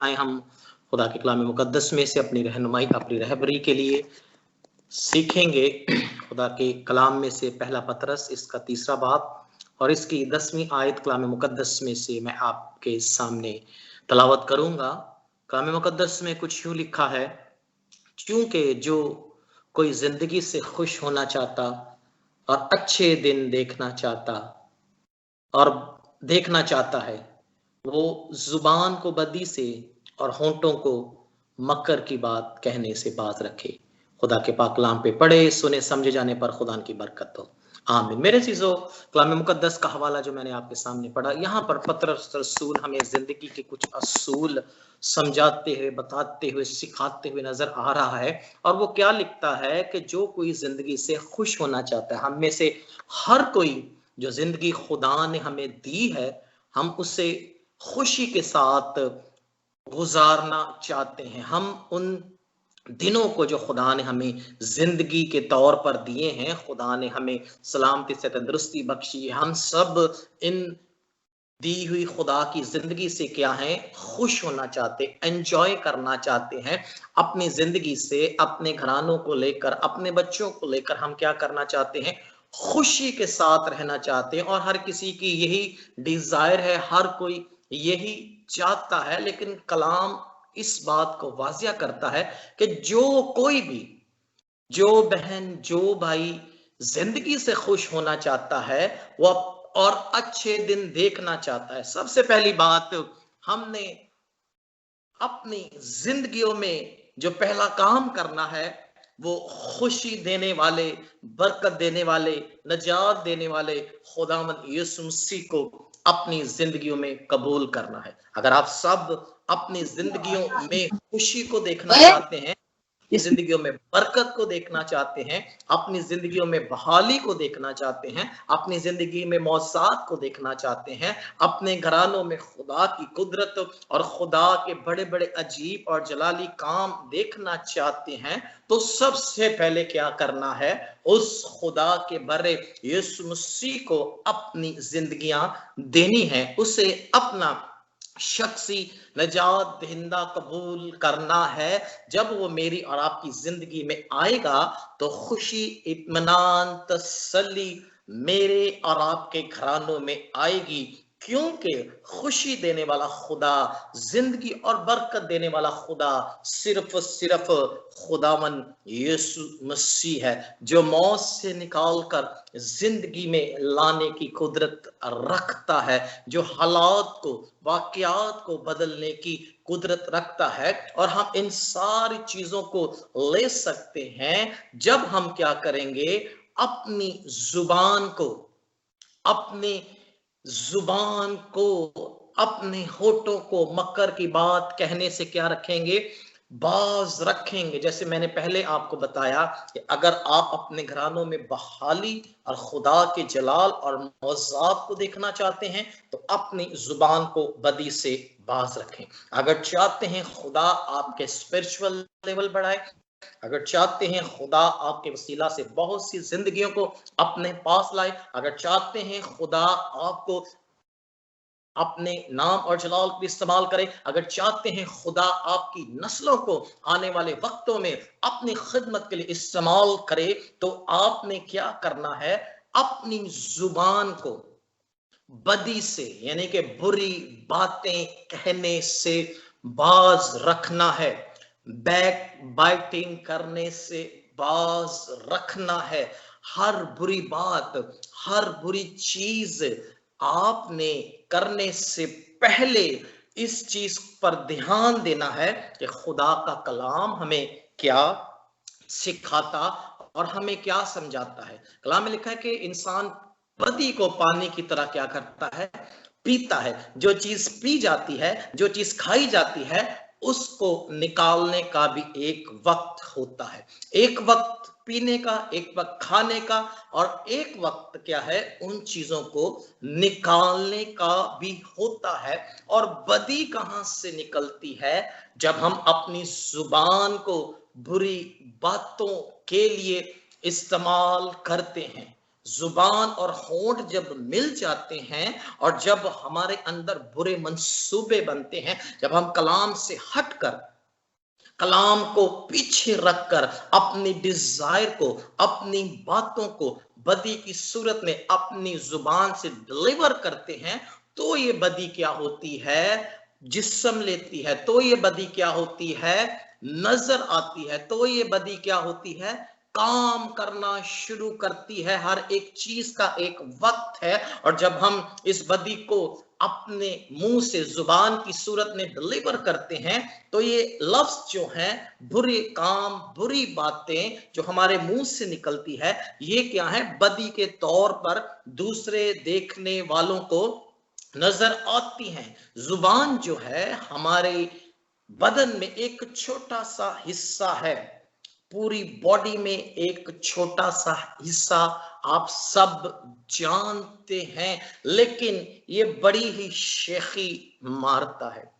आए हम खुदा के कलाम मुकद्दस में से अपनी रहनुमाई, अपनी रहबरी के लिए सीखेंगे खुदा के कलाम में से पहला पतरस इसका 3रा बाब और इसकी 10वीं आयत कलाम मुकद्दस में से मैं आपके सामने तलावत करूंगा। कलाम मुकद्दस में कुछ यूं लिखा है, क्योंकि जो कोई जिंदगी से खुश होना चाहता और अच्छे दिन देखना चाहता है, वो जुबान को बदी से और होंठों को मक्कर की बात कहने से बाज रखे। खुदा के पाक कलाम पे पढ़े सुने समझे जाने पर खुदा की बरकत हो, आमीन। मेरे चीजों, कलाम मुकद्दस का हवाला जो मैंने आपके सामने पढ़ा, यहाँ पर पतरस रसूल हमें जिंदगी के कुछ असूल समझाते हुए, बताते हुए, सिखाते हुए नजर आ रहा है। और वो क्या लिखता है कि जो कोई जिंदगी से खुश होना चाहता है, हम में से हर कोई जो जिंदगी खुदा ने हमें दी है, हम उसे खुशी के साथ गुजारना चाहते हैं। हम उन दिनों को जो खुदा ने हमें जिंदगी के तौर पर दिए हैं, खुदा ने हमें सलामती से तंदुरुस्ती बख्शी, हम सब इन दी हुई खुदा की जिंदगी से क्या है, खुश होना चाहते, एंजॉय करना चाहते हैं। अपनी जिंदगी से, अपने घरानों को लेकर, अपने बच्चों को लेकर हम क्या करना चाहते हैं, खुशी के साथ रहना चाहते हैं। और हर किसी की यही डिजायर है, हर कोई यही चाहता है। लेकिन कलाम इस बात को वाजिया करता है कि जो कोई भी, जो बहन, जो भाई जिंदगी से खुश होना चाहता है, वो और अच्छे दिन देखना चाहता है, सबसे पहली बात हमने अपनी जिंदगियों में जो पहला काम करना है, वो खुशी देने वाले, बरकत देने वाले, नजात देने वाले खुदावंद यीशु मसीह को अपनी जिंदगियों में कबूल करना है। अगर आप सब अपनी जिंदगियों में खुशी को देखना चाहते हैं, अपनी जिंदगियों में बरकत को देखना चाहते हैं, अपनी जिंदगियों में बहाली को देखना चाहते हैं, अपनी जिंदगी में मौसात को देखना चाहते हैं, अपने घरानों में खुदा की कुदरत और खुदा के बड़े बड़े अजीब और जलाली काम देखना चाहते हैं, तो सबसे पहले क्या करना है, उस खुदा के बड़े यीशु मसीह को अपनी जिंदगियां देनी है, उसे अपना शख्सी नजात दहिंदा कबूल करना है। जब वो मेरी और आपकी जिंदगी में आएगा तो खुशी, इत्मीनान, तसल्ली मेरे और आपके घरानों में आएगी, क्योंकि खुशी देने वाला खुदा, जिंदगी और बरकत देने वाला खुदा सिर्फ खुदावन यीशु मसीह है, जो मौत से निकालकर जिंदगी में लाने की कुदरत रखता है, जो हालात को, वाकयात को बदलने की कुदरत रखता है। और हम इन सारी चीजों को ले सकते हैं जब हम क्या करेंगे, अपनी जुबान को, अपनी जुबान को, अपने होठों को मक्कर की बात कहने से क्या रखेंगे, बाज रखेंगे। जैसे मैंने पहले आपको बताया कि अगर आप अपने घरानों में बहाली और खुदा के जलाल और मौजाब को देखना चाहते हैं, तो अपनी जुबान को बदी से बाज रखें। अगर चाहते हैं खुदा आपके स्पिरिचुअल लेवल बढ़ाए, अगर चाहते हैं खुदा आपके वसीला से बहुत सी जिंदगियों को अपने पास लाए, अगर चाहते हैं खुदा आपको अपने नाम और जलाल को इस्तेमाल करे, अगर चाहते हैं खुदा आपकी नस्लों को आने वाले वक्तों में अपनी खिदमत के लिए इस्तेमाल करे, तो आपने क्या करना है, अपनी जुबान को बदी से, यानी कि बुरी बातें कहने से बाज रखना है, बैक बाइटिंग करने से बाज रखना है। हर बुरी बात, हर बुरी चीज आपने करने से पहले इस चीज पर ध्यान देना है कि खुदा का कलाम हमें क्या सिखाता और हमें क्या समझाता है। कलाम में लिखा है कि इंसान बदी को पानी की तरह क्या करता है, पीता है। जो चीज पी जाती है, जो चीज खाई जाती है, उसको निकालने का भी एक वक्त होता है। एक वक्त पीने का, एक वक्त खाने का, और एक वक्त क्या है, उन चीजों को निकालने का भी होता है। और बदी कहां से निकलती है, जब हम अपनी जुबान को बुरी बातों के लिए इस्तेमाल करते हैं। जुबान और होंठ जब मिल जाते हैं और जब हमारे अंदर बुरे मंसूबे बनते हैं, जब हम कलाम से हटकर, कलाम को पीछे रखकर अपनी डिजायर को, अपनी बातों को बदी की सूरत में अपनी जुबान से डिलीवर करते हैं, तो ये बदी क्या होती है? जिस्म लेती है। तो ये बदी क्या होती है? नजर आती है। तो ये बदी क्या होती है? काम करना शुरू करती है। हर एक चीज का एक वक्त है, और जब हम इस बदी को अपने मुंह से जुबान की सूरत में डिलीवर करते हैं, तो ये लफ्ज जो हैं, बुरे काम, बुरी बातें जो हमारे मुंह से निकलती है, ये क्या है? बदी के तौर पर दूसरे देखने वालों को नजर आती हैं। जुबान जो है हमारे बदन में एक छोटा सा हिस्सा है, पूरी बॉडी में एक छोटा सा हिस्सा, आप सब जानते हैं, लेकिन ये बड़ी ही शेखी मारता है,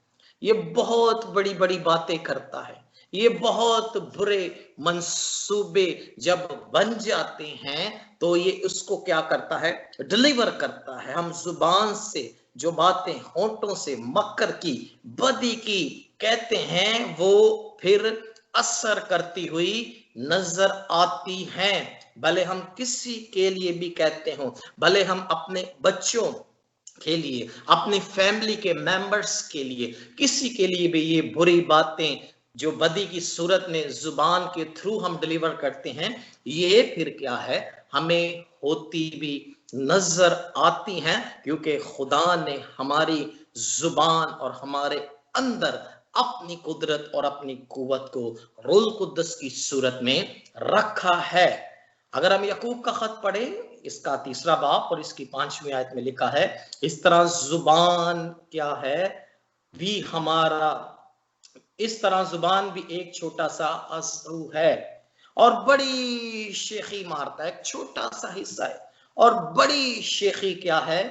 ये बहुत बड़ी बड़ी बातें करता है, ये बहुत बुरे मंसूबे जब बन जाते हैं तो ये उसको क्या करता है? डिलीवर करता है। हम जुबान से जो बातें होंठों से मक्कर की, बदी की कहते हैं, वो फिर असर करती हुई नजर आती हैं। भले हम किसी के लिए भी कहते हो, भले हम अपने बच्चों के लिए, अपनी फैमिली के मेंबर्स के लिए, किसी के लिए भी ये बुरी बातें जो बदी की सूरत में जुबान के थ्रू हम डिलीवर करते हैं, ये फिर क्या है? हमें होती भी नजर आती हैं, क्योंकि खुदा ने हमारी जुबान और हमारे अंदर अपनी कुदरत और अपनी कुव्वत को रूह कुद्दस की सूरत में रखा है। अगर हम याकूब का खत पढ़े, इसका 3रा बाब और इसकी 5वीं आयत में लिखा है, इस तरह जुबान क्या है? भी हमारा, इस तरह जुबान भी एक छोटा सा अज़ू है और बड़ी शेखी मारता है। एक छोटा सा हिस्सा है और बड़ी शेखी क्या है?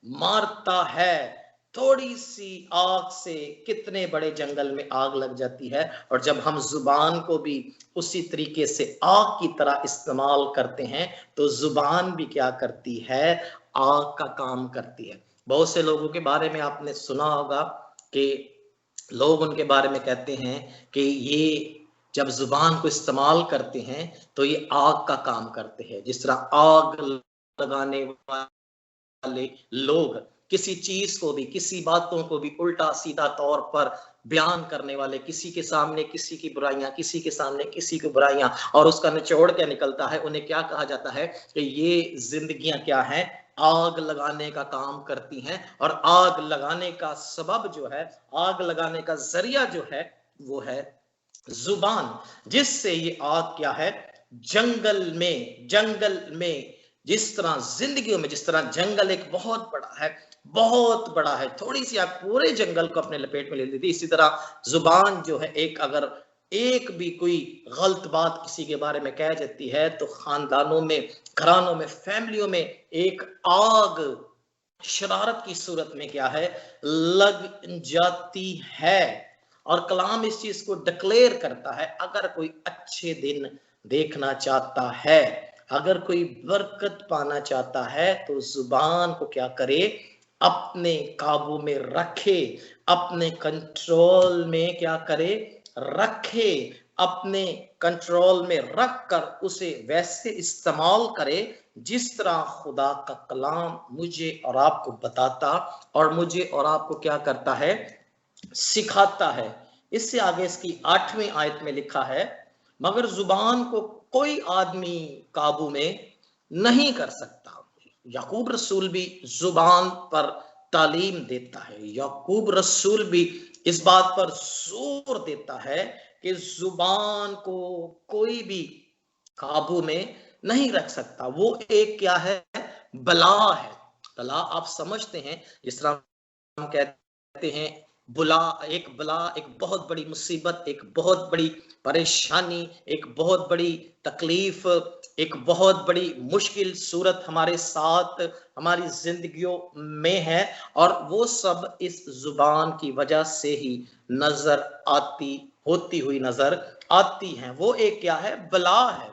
मारता है। थोड़ी सी आग से कितने बड़े जंगल में आग लग जाती है, और जब हम जुबान को भी उसी तरीके से आग की तरह इस्तेमाल करते हैं, तो जुबान भी क्या करती है? आग का काम करती है। बहुत से लोगों के बारे में आपने सुना होगा कि लोग उनके बारे में कहते हैं कि ये जब जुबान को इस्तेमाल करते हैं तो ये आग का काम करते हैं। जिस तरह आग लगाने वाले लोग किसी चीज को भी, किसी बातों को भी उल्टा सीधा तौर पर बयान करने वाले, किसी के सामने किसी की बुराइयां, किसी के सामने किसी की बुराइयां, और उसका निचोड़ क्या निकलता है, उन्हें क्या कहा जाता है? कि ये जिंदगियां क्या हैं? आग लगाने का काम करती हैं। और आग लगाने का सबब जो है, आग लगाने का जरिया जो है, वो है जुबान, जिससे ये आग क्या है? जंगल में जिस तरह जिंदगियों में, जिस तरह जंगल एक बहुत बड़ा है, थोड़ी सी आग पूरे जंगल को अपने लपेट में ले लेती, इसी तरह जुबान जो है, एक अगर एक भी कोई गलत बात किसी के बारे में कह जाती है, तो खानदानों में, घरानों में, फैमिलियों में एक आग शरारत की सूरत में क्या है? लग जाती है। और कलाम इस चीज को डिक्लेयर करता है, अगर कोई अच्छे दिन देखना चाहता है, अगर कोई बरकत पाना चाहता है, तो जुबान को क्या करे? अपने काबू में रखे, अपने कंट्रोल में क्या करे? रखे, अपने कंट्रोल में रखकर उसे वैसे इस्तेमाल करे जिस तरह खुदा का कलाम मुझे और आपको बताता और मुझे और आपको क्या करता है? सिखाता है। इससे आगे इसकी 8वीं आयत में लिखा है, मगर जुबान को कोई आदमी काबू में नहीं कर सकता। याकूब रसूल भी जुबान पर तालीम देता है। याकूब रसूल भी इस बात पर जोर देता है कि जुबान को कोई भी काबू में नहीं रख सकता। वो एक क्या है? बला है। बला आप समझते हैं, जिस तरह हम कहते हैं बला, एक बहुत बड़ी मुसीबत, एक बहुत बड़ी परेशानी, एक बहुत बड़ी तकलीफ, एक बहुत बड़ी मुश्किल सूरत हमारे साथ, हमारी जिंदगियों में है, और वो सब इस जुबान की वजह से ही नजर आती, होती हुई नजर आती हैं। वो एक क्या है? बला है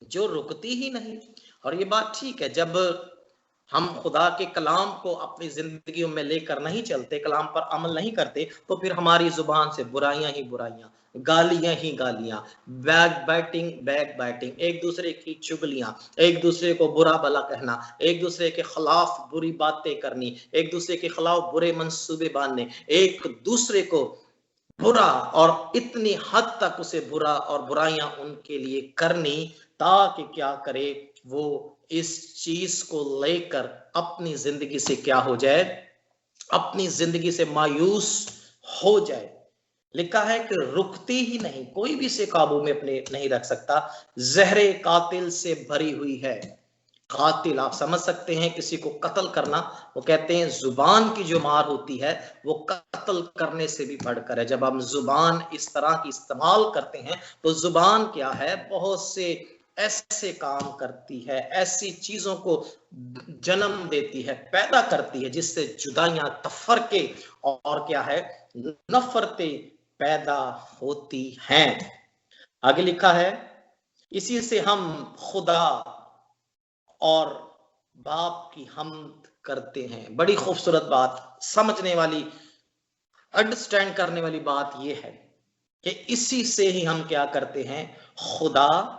जो रुकती ही नहीं, और ये बात ठीक है, जब हम खुदा के कलाम को अपनी जिंदगियों में लेकर नहीं चलते, कलाम पर अमल नहीं करते, तो फिर हमारी जुबान से बुराइयां ही बुराइयां, गालियां ही गालियां, बैक बाइटिंग, एक दूसरे की चुगलियां, एक दूसरे को बुरा भला कहना, एक दूसरे के खिलाफ बुरी बातें करनी, एक दूसरे के खिलाफ बुरे मंसूबे बांधने, एक दूसरे को बुरा और इतनी हद तक उसे बुरा और बुराइयां उनके लिए करनी, ताकि क्या करे, वो इस चीज को लेकर अपनी जिंदगी से क्या हो जाए, अपनी जिंदगी से मायूस हो जाए। लिखा है कि रुकती ही नहीं, कोई भी इसे काबू में अपने नहीं रख सकता, जहरे कातिल से भरी हुई है। कातिल आप समझ सकते हैं, किसी को कत्ल करना, वो कहते हैं जुबान की जो मार होती है वो कत्ल करने से भी बढ़कर है। जब हम जुबान इस तरह की इस्तेमाल करते हैं तो जुबान क्या है, बहुत से ऐसे काम करती है, ऐसी चीजों को जन्म देती है, पैदा करती है, जिससे जुदाइयां, तफरके और क्या है, नफरतें पैदा होती हैं। आगे लिखा है, इसी से हम खुदा और बाप की हमद करते हैं। बड़ी खूबसूरत बात, समझने वाली, अंडरस्टैंड करने वाली बात यह है कि इसी से ही हम क्या करते हैं, खुदा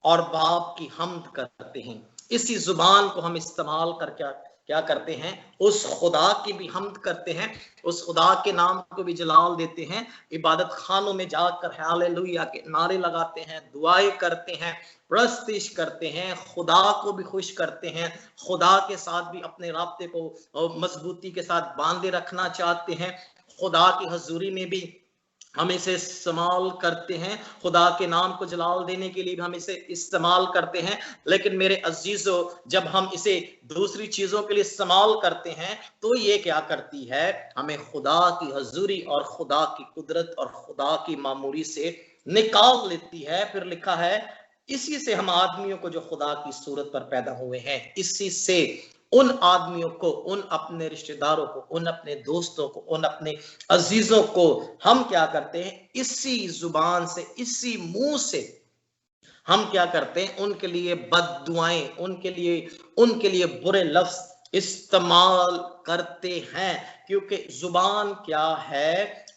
और बाप की हमद करते हैं। इसी जुबान को हम इस्तेमाल कर क्या क्या करते हैं, उस खुदा की भी हमद करते हैं, उस खुदा के नाम को भी जलाल देते हैं, इबादत खानों में जाकर हालेलुया के नारे लगाते हैं, दुआएं करते हैं, प्रस्तिश करते हैं, खुदा को भी खुश करते हैं, खुदा के साथ भी अपने राब्ते को मजबूती के साथ बांधे रखना चाहते हैं, खुदा की हजूरी में भी हम इसे इस्तेमाल करते हैं, खुदा के नाम को जलाल देने के लिए भी हम इसे इस्तेमाल करते हैं। लेकिन मेरे अजीजों, जब हम इसे दूसरी चीजों के लिए इस्तेमाल करते हैं तो ये क्या करती है, हमें खुदा की हजूरी और खुदा की कुदरत और खुदा की मामूरी से निकाल लेती है। फिर लिखा है, इसी से हम आदमियों को जो खुदा की सूरत पर पैदा हुए हैं, इसी से उन आदमियों को, उन अपने रिश्तेदारों को, उन अपने दोस्तों को, उन अपने अजीजों को हम क्या करते हैं, इसी जुबान से, इसी मुंह से हम क्या करते हैं, उनके लिए बद्दुआएं, उनके लिए बुरे लफ्ज इस्तेमाल करते हैं। क्योंकि जुबान क्या है,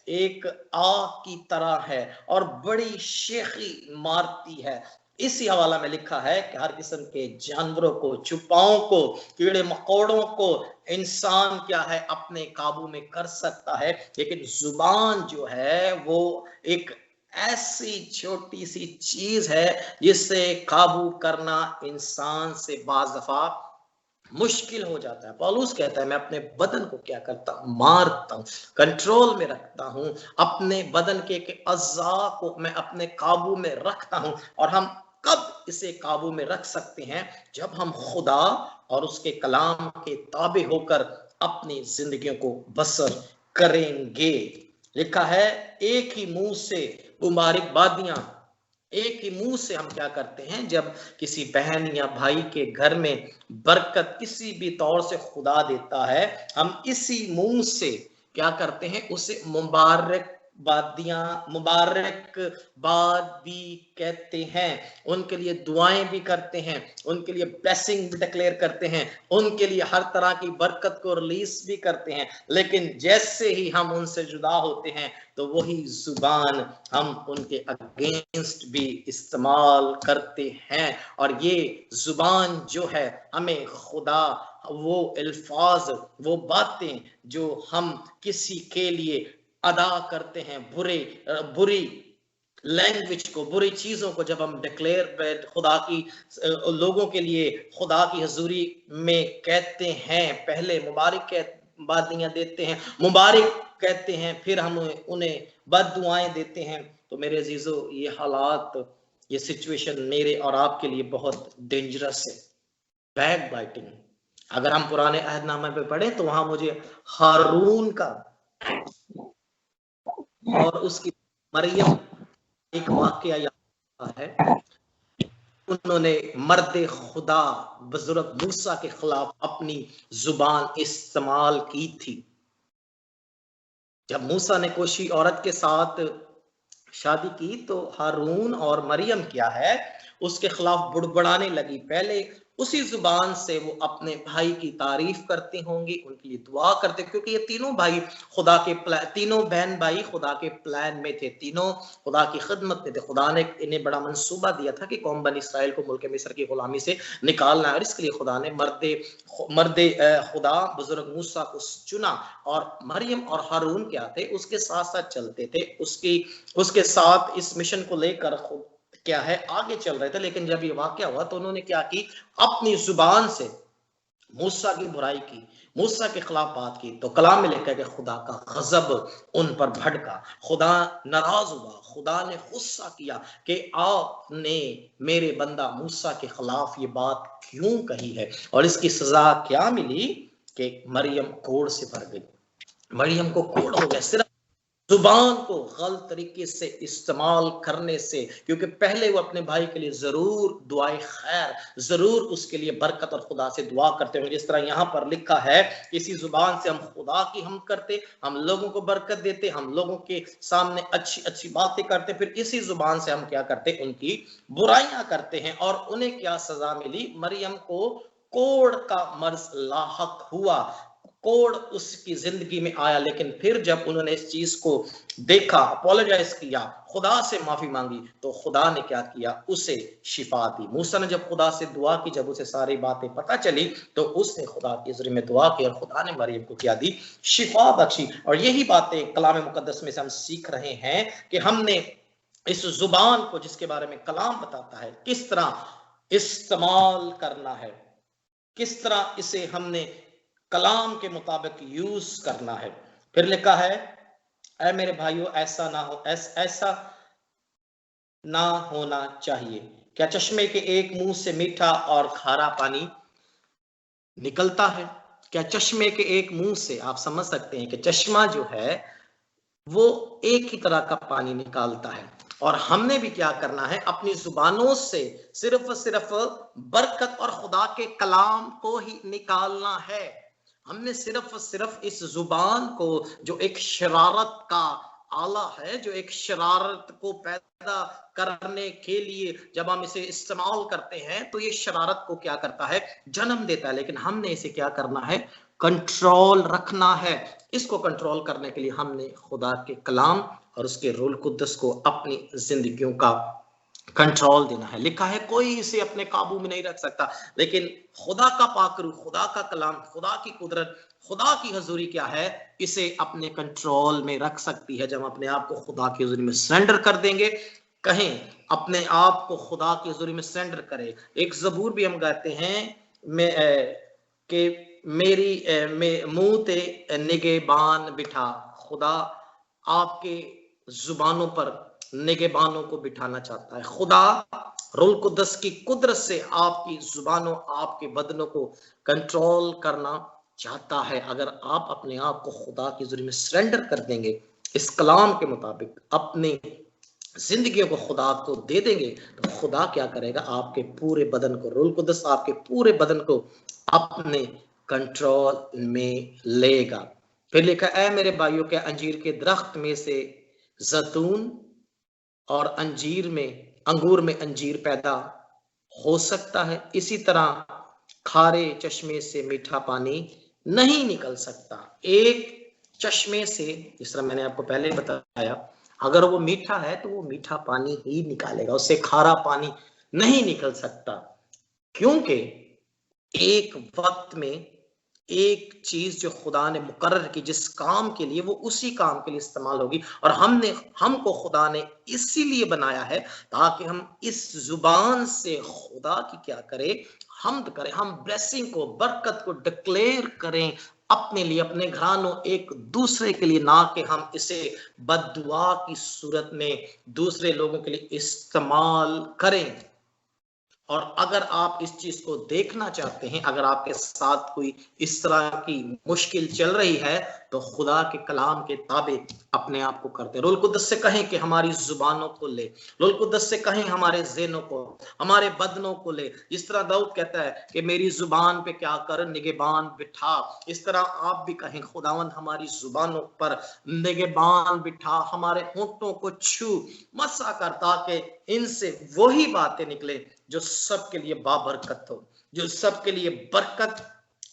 एक आग की तरह है और बड़ी शेखी मारती है। इसी हवाला में लिखा है कि हर किस्म के जानवरों को, चुपाओं को, कीड़े मकोड़ों को इंसान क्या है, अपने काबू में कर सकता है। लेकिन जुबान जो है वो एक ऐसी छोटी सी चीज है जिससे काबू करना इंसान से बाज़ दफा मुश्किल हो जाता है। पौलुस कहता है, मैं अपने बदन को क्या करता हूं, मारता हूं, कंट्रोल में रखता हूं, अपने बदन के अज़्ज़ा को मैं अपने काबू में रखता हूं। और हम कब इसे काबू में रख सकते हैं, जब हम खुदा और उसके कलाम के ताबे होकर अपनी जिंदगियों को बसर करेंगे। लिखा है, एक ही मुंह से मुबारकबादियां, एक ही मुंह से हम क्या करते हैं, जब किसी बहन या भाई के घर में बरकत किसी भी तौर से खुदा देता है, हम इसी मुंह से क्या करते हैं, उसे मुबारकबाद भी कहते हैं, उनके लिए दुआएं भी करते हैं, उनके लिए ब्लेसिंग भी डिक्लेयर करते हैं, उनके लिए हर तरह की बरकत को रिलीज भी करते हैं। लेकिन जैसे ही हम उनसे जुदा होते हैं तो वही जुबान हम उनके अगेंस्ट भी इस्तेमाल करते हैं। और ये जुबान जो है, हमें खुदा वो अल्फाज, वो बातें जो हम किसी के लिए अदा करते हैं, बुरी लैंग्वेज को, बुरी चीजों को जब हम डिक्लेयर खुदा की लोगों के लिए खुदा की हजूरी में कहते हैं, पहले मुबारकबादियां देते हैं, मुबारक कहते हैं, फिर हम उन्हें बद्दुआएं देते हैं। तो मेरे अजीजों, ये हालात, ये सिचुएशन मेरे और आपके लिए बहुत डेंजरस है। बैक बाइटिंग, अगर हम पुराने अहदनामे पे पढ़े तो वहां मुझे हारून का और उसकी मरियम एक वाकया याद है। उन्होंने मर्द खुदा बुजुर्ग मूसा के खिलाफ अपनी जुबान इस्तेमाल की थी। जब मूसा ने कोशी औरत के साथ शादी की तो हारून और मरियम क्या है, उसके खिलाफ बुड़बुड़ाने लगी। पहले उसी जुबान से वो अपने भाई की तारीफ करती होंगी, उनके लिए दुआ करते, क्योंकि ये तीनों भाई खुदा के तीनों बहन भाई खुदा के प्लान में थे, तीनों खुदा की खिदमत में थे। खुदा ने इन्हें बड़ा मंसूबा दिया था कि कौम बनी इसराइल को मुल्क मिस्र की गुलामी से निकालना है, और इसके लिए खुदा ने मर्दे खुदा बुजुर्ग मूसा को चुना। और मरियम और हारून क्या थे, उसके साथ साथ चलते थे, उसके साथ इस मिशन को लेकर खुद क्या है आगे चल रहे थे। लेकिन जब ये वाकया हुआ तो उन्होंने क्या की, अपनी जुबान से मूसा की बुराई की, मूसा के खिलाफ बात की। तो कलाम में लिखा है कि खुदा का गजब उन पर भड़का, खुदा नाराज हुआ, खुदा ने गुस्सा किया कि आपने मेरे बंदा मूसा के खिलाफ ये बात क्यों कही है। और इसकी सजा क्या मिली कि मरियम कोड़ से भर गई, मरियम को कोड़ हो गया सिर्फ जुबान को गलत तरीके से इस्तेमाल करने से। क्योंकि पहले वो अपने भाई के लिए जरूर दुआए खैर, जरूर उसके लिए बरकत और खुदा से दुआ करते होंगे। जिस तरह यहाँ पर लिखा है, इसी जुबान से हम खुदा की हम करते, हम लोगों को बरकत देते, हम लोगों के सामने अच्छी अच्छी बातें करते, फिर इसी जुबान से हम क्या करते, उनकी बुराइयां करते हैं। और उन्हें क्या सजा मिली, मरियम को कोड़ का मर्ज लाहक हुआ, कोड़ उसकी जिंदगी में आया। लेकिन फिर जब उन्होंने इस चीज को देखा, अपोलोजाइज किया, खुदा से माफी मांगी, तो खुदा ने क्या किया, उसे शिफा दी। मूसा ने जब खुदा से दुआ की, जब उसे सारी बातें पता चली, तो उसने खुदा के जरिए में दुआ की और खुदा ने मरियम को क्या दी, शिफा बख्शी। और यही बातें कलाम मुकद्दस में से हम सीख रहे हैं कि हमने इस जुबान को, जिसके बारे में कलाम बताता है, किस तरह इस्तेमाल करना है, किस तरह इसे हमने कलाम के मुताबिक यूज करना है। फिर लिखा है, ऐ मेरे भाइयों ऐसा ना हो, ऐसा ना होना चाहिए। क्या चश्मे के एक मुंह से मीठा और खारा पानी निकलता है? क्या चश्मे के एक मुंह से, आप समझ सकते हैं कि चश्मा जो है वो एक ही तरह का पानी निकालता है। और हमने भी क्या करना है, अपनी जुबानों से सिर्फ बरकत और खुदा के कलाम को ही निकालना है। हमने सिर्फ इस जुबान को, जो एक शरारत का आला है, जो एक शरारत को पैदा करने के लिए जब हम इसे इस्तेमाल करते हैं तो ये शरारत को क्या करता है, जन्म देता है। लेकिन हमने इसे क्या करना है, कंट्रोल रखना है। इसको कंट्रोल करने के लिए हमने खुदा के कलाम और उसके रूह कुद्दस को अपनी जिंदगियों का कंट्रोल देना है। लिखा है, कोई इसे अपने काबू में नहीं रख सकता, लेकिन खुदा का पाकरू, खुदा का कलाम, खुदा की कुदरत, खुदा की हजूरी क्या है, इसे अपने कंट्रोल में रख सकती है। जब अपने आप को खुदा की हजूरी में सरेंडर कर देंगे, कहें अपने आप को खुदा की हजूरी में सरेंडर करें। एक जबूर भी हम गाते हैं कि मेरी मुंह ते निगेबान बिठा, खुदा आपके जुबानों पर निगेबानों को बिठाना चाहता है। खुदा रूह कुद्दस की कुदरत से आपकी जुबानों, आपके बदनों को कंट्रोल करना चाहता है। अगर आप अपने आप को खुदा की जुर्म में सरेंडर कर देंगे, इस कलाम के मुताबिक अपनी जिंदगियों को खुदा को दे देंगे, तो खुदा क्या करेगा, आपके पूरे बदन को, रूह कुद्दस आपके पूरे बदन को अपने कंट्रोल में लेगा। फिर लिखा, ऐ मेरे भाइयों के अंजीर के दरख्त में से जैतून और अंगूर में अंजीर पैदा हो सकता है, इसी तरह खारे चश्मे से मीठा पानी नहीं निकल सकता। एक चश्मे से, जिस तरह मैंने आपको पहले बताया, अगर वो मीठा है तो वो मीठा पानी ही निकालेगा, उससे खारा पानी नहीं निकल सकता। क्योंकि एक वक्त में एक चीज जो खुदा ने मुकर्रर की, जिस काम के लिए, वो उसी काम के लिए इस्तेमाल होगी। और हमको खुदा ने इसीलिए बनाया है ताकि हम इस जुबान से खुदा की क्या करें, हमद करें, हम ब्लेसिंग को, बरकत को डिक्लेयर करें अपने लिए, अपने घरानों, एक दूसरे के लिए, ना कि हम इसे बद्दुआ की सूरत में दूसरे लोगों के लिए इस्तेमाल करें। और अगर आप इस चीज को देखना चाहते हैं, अगर आपके साथ कोई इस तरह की मुश्किल चल रही है, तो खुदा के कलाम के ताबे अपने आप को करते हैं। रूह कुद्दस से कहें कि हमारी जुबानों को ले, रूह कुद्दस से कहें हमारे ज़हनों को, हमारे बदनों को ले। इस तरह दाऊद कहता है कि मेरी जुबान पे क्या कर, निगहबान बिठा। इस तरह आप भी कहें खुदावंद हमारी जुबानों पर निगहबान बिठा, हमारे होंठों को छू मसा कर, ताकि इनसे वही बातें निकले जो सबके लिए बाबरकत हो, जो सबके लिए बरकत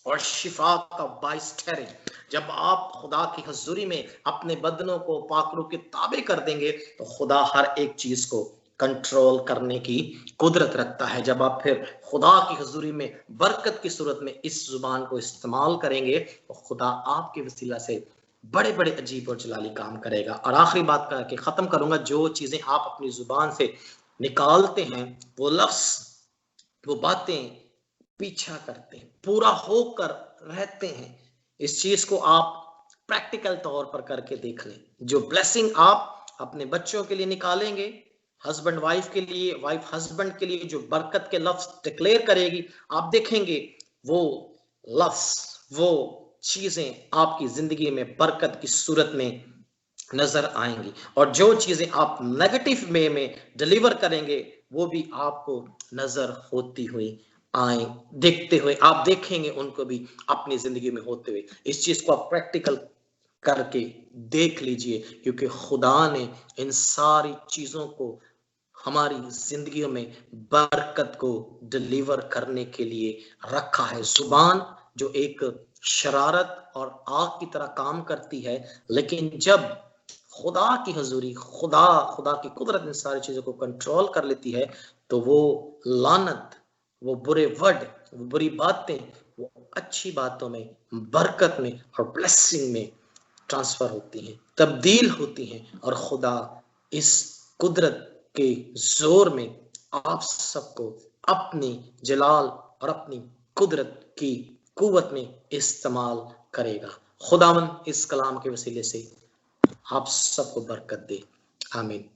और शिफा का बाइस ठहरे। जब आप खुदा की हजूरी में अपने बदनों को पाकरू के ताबे कर देंगे तो खुदा हर एक चीज को कंट्रोल करने की कुदरत रखता है। जब आप फिर खुदा की हजूरी में बरकत की सूरत में इस जुबान को इस्तेमाल करेंगे तो खुदा आपके वसीला से बड़े बड़े अजीब और जलाली काम करेगा। और आखिरी बात करके खत्म करूंगा, जो चीजें आप अपनी जुबान से निकालते हैं, वो लफ्ज, वो बातें पीछा करते हैं, पूरा होकर रहते हैं। इस चीज को आप प्रैक्टिकल तौर पर करके देख लें। जो ब्लेसिंग आप अपने बच्चों के लिए निकालेंगे, हस्बैंड वाइफ के लिए, वाइफ हस्बैंड के लिए जो बरकत के लफ्ज डिक्लेयर करेगी, आप देखेंगे वो लफ्ज, वो चीजें आपकी जिंदगी में बरकत की सूरत में नजर आएंगी। और जो चीजें आप नेगेटिव वे में डिलीवर करेंगे वो भी आपको नजर होती हुई आए, देखते हुए आप देखेंगे उनको भी अपनी जिंदगी में होते हुए। इस चीज को आप प्रैक्टिकल करके देख लीजिए, क्योंकि खुदा ने इन सारी चीजों को हमारी जिंदगी में बरकत को डिलीवर करने के लिए रखा है। जुबान जो एक शरारत और आग की तरह काम करती है, लेकिन जब खुदा की हजूरी, खुदा की कुदरत इन सारी चीजों को कंट्रोल कर लेती है तो वो लानत, वो बुरे वर्ड, वो बुरी बातें, वो अच्छी बातों में, बरकत में और ब्लेसिंग में ट्रांसफर होती हैं, तब्दील होती हैं। और खुदा इस कुदरत के जोर में आप सबको अपनी जलाल और अपनी कुदरत की कुव्वत में इस्तेमाल करेगा। खुदावन इस कलाम के वसीले से आप सबको बरकत दे। आमीन।